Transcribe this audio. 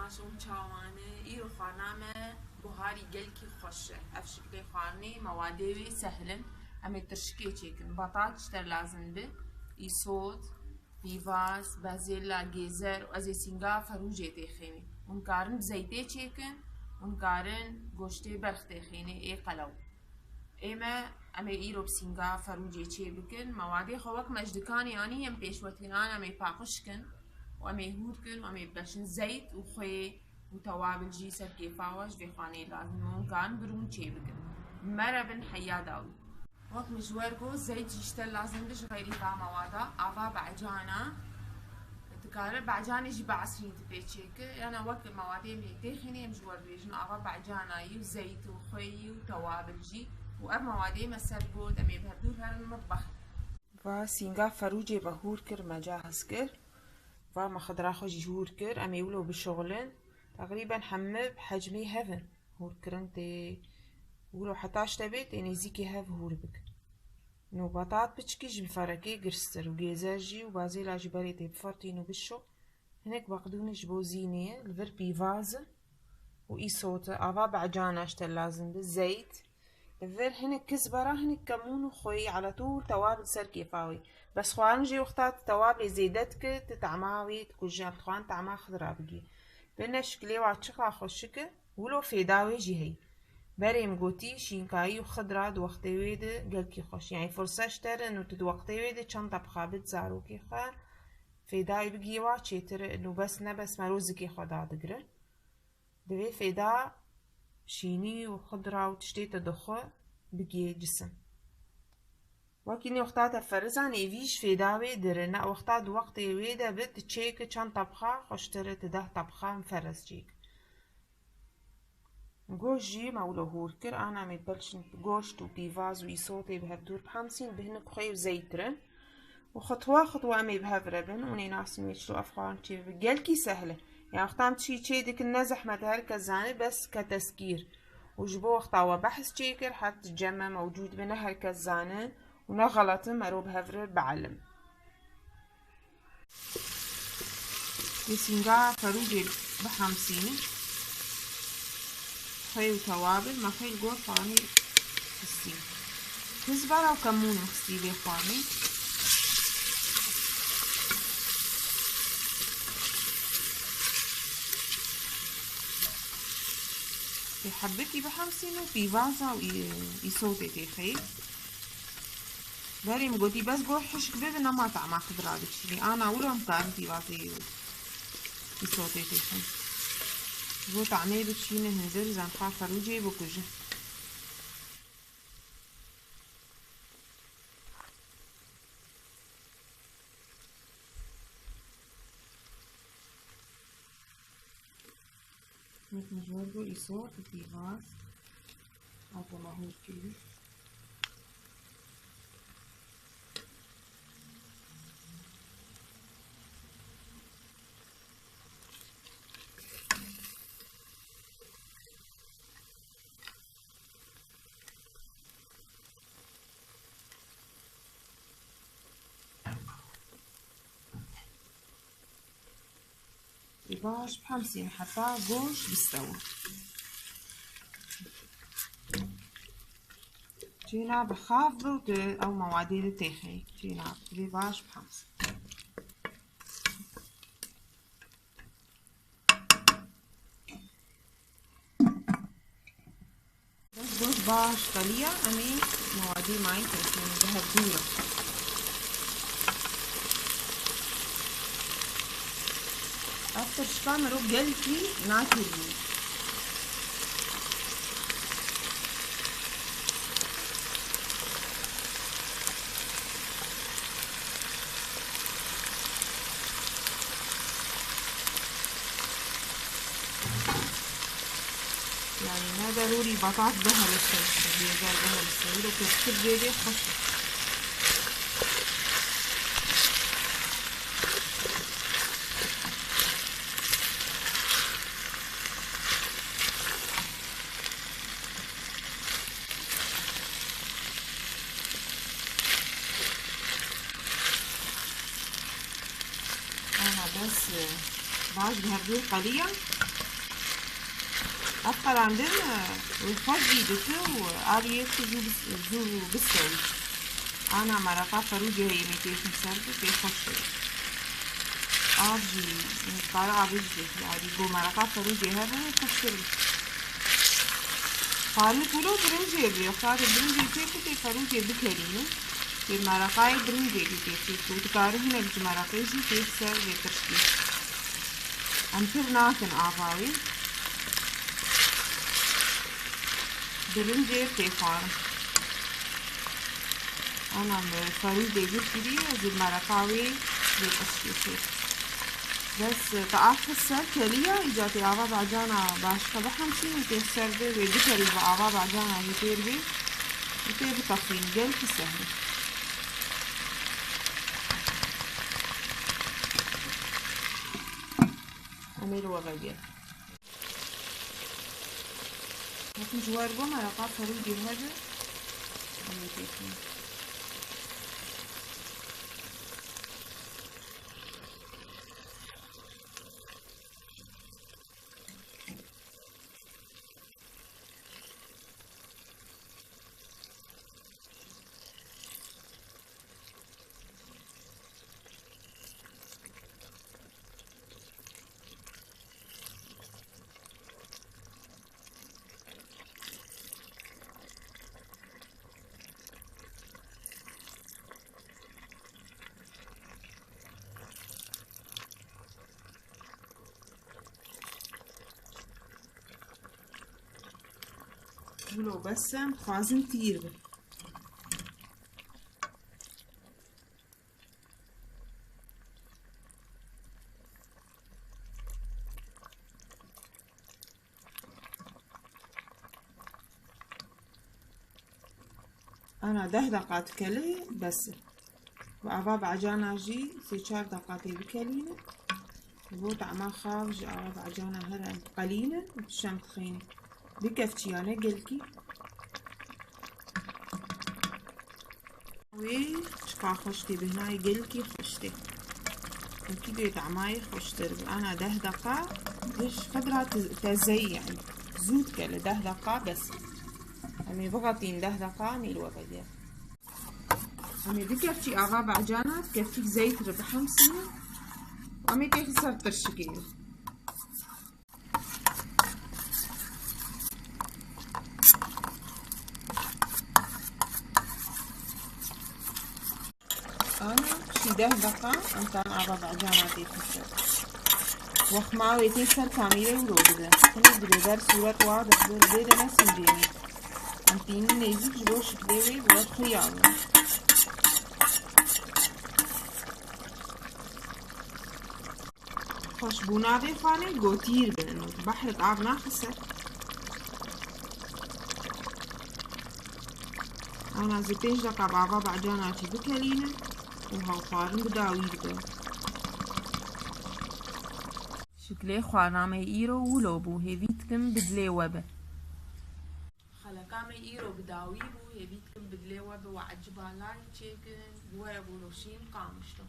باشم چاوانه ایرو خانامه بهاری گلکی خوشه اف شکلی خانه موادی سهلن همه ترشکی چیکن بطاط شتر لازم به ایسود پیواز بازیلا گیزر و از سینگا فروجی تخینی اون کارن زیتی چیکن اون کارن گوشتی برخ تخینی ای قلو اما ایرو بسینگا فروجی چی بکن موادی خوک مجدکانی آنی هم پیشوتینان امی پاقش کن وأمي هوركن وأمي بلشن زيت وخي وتوابل جي سر كيفاوش في خاني لازم ممكن برون شي بكن مرة بن حيا داوي وقت مجواركو زيت جيشتل لازم بش غيري فا موادا أفا بعجانا تكارر بعجاني جي بعصرين تبيتشيك أنا وقت موادي من تخيني مجوار بيجن أفا بعجانا يو زيت وخي وتوابل جي وأب موادي مسر بود أمي بهدور هالمطبخ وسينغا فروجي بهور كر مجهز كر و ما خضرا خوش جور كر أمي ولو بشغلن تقريبا حمى بحجمي هفن هور كرن تي ولو حتى تبيت يعني زيكي هف هور بك نو بطاط بتشكيج بفركي قرستر وجيزاجي وبازيلا جبالي تي بفرتينو بشو هناك بقدونش بوزينية الفر بيفاز وإيصوتا أفا بعجانا اشتل لازم بالزيت الفر هناك كزبرة هناك كمون وخوي على طول توابل سر كيفاوي بس خوان جي وقتات توابل زيدتك تتعماوي تكوجان خوان تعما خضرا بقي بنا شكلي واتشقا خوشك ولو فيداوي جي هي بريم قوتي شينكاي وخضرا دوقتي ويد قلكي خوش يعني فرصة اشتر انو تدوقتي ويد چند طبخة بتزاروكي خا فيداوي بقي واتشيتر انو بس نبس مروزكي خدا دقره دوي فيدا شيني وخضرا وتشتيت دخو بقي جسم وكيني وقتها فرزان يفيش في داوي درنا وقتها وقت يويدا بت تشيك چند طبخة خوشتر تده طبخة مفرز جيك گوش جي مولو هوركر انا متبلش گوشت و بيفاز و يصوتي بهدور بحمسين بهنك خيو زيترن وخطوة خطوة امي بهفربن وني ناس ميشلو افغان تشي بقلكي سهلة يعني وقتها تشي ديك النزح متهر كزاني بس كتسكير وجبو وقتها وبحث تشيكر حتى تجمع موجود بنهر كزاني ونغلط مروب هفر بعلم يسنجا فروجي بحمسين خي وتوابل ما خي الجور خاني خسين كزبرة وكمون مخسيلي خاني في حبتي بحمسين وفي فازا ويصوتي تخي داري مقولي بس قول حشك بيبنا ما طعما خضرا بتشري انا ولهم كان في واتي يصوتي تيخن بو طعمي بتشيني هنزل زان خافر وجي بكوجه مجربو يصوت في غاز هذا ما هو كله باش بحمسين حتى جوش بيستوى جينا بخاف او موادي تخي جينا باش بحمسين بس جوش باش طليا امي موادي معي تخي بهدورة أكتر شكا مرو قلتي ناتوري يعني ما ضروري بطاط بها للسوي بيزار بها للسوي لو كتير جيدي خش بس بعد بهدول قليلا أفقد عندنا ويخش بيدته وآلية زو بالسوي. أنا مرقة فروجي هي ميتيش مسربة في خشة آبجي مقارعة بجي يعني بو مرقة فروجي هذا خشة خالد ولو برنجي بي خالد برنجي تيكو تي فروجي بكريمة في مرقة برنجي تيكو وتكاره هنا بجي مرقيجي تيكسر بترشكي أنتر ناكن آباوي برنجي تيفان أنا فروج ديجي كذي زي المرقاوي بالأشياء بس تعرف السر كليا إجاتي عبا بعجانا باش طبخهم شي وتيسر بي ويدكري بعبا بعجانا يطير بي يطير بطفين قل في سهلة أمير وغير لكن جوار بو مرقا فروجي هذا ولو بس خازن تير بي أنا 10 دقات كلي بس وأبا بعجانا جي في 4 دقات بكلينة وبو طعما خارج أبا بعجانا هرم قليلا وبشام تخيني بكفتي أنا قلكي وي شقا خشتي بهناي قلكي خشتي وكي بي طعماي خشتر أنا 10 دقة دش قدرة تزي يعني زود كلا 10 دقة بس أمي بغطين 10 دقة ميلوا بدير أمي بكفتي أغا بعجانا بكفتي زيت ربحهم سنة وأمي تخسر ترشكيل أنا شي 10 دقة أنتان أغا بعجانا تخسر وخماوي تخسر كاميرة ولودة كنت بدر صورة واضح دور بيدا ناس مجيني أنتين نيزيك جلو شكليوي بلاد خيالي خوشبونا بي خالي قوتير بنو بحر آب ناخسه أنا زي 5 دقة بابا بعجاناتي بكلينة وهاو خارن بداوير بن شكلي خوانامي إيرو ولوبو هيفيتكم بدلي وبه خلقامي إيرو بداويبو هيفيتكم بدلي وبه وعجبا لاي تشيكن بورا بولوشين قامشتو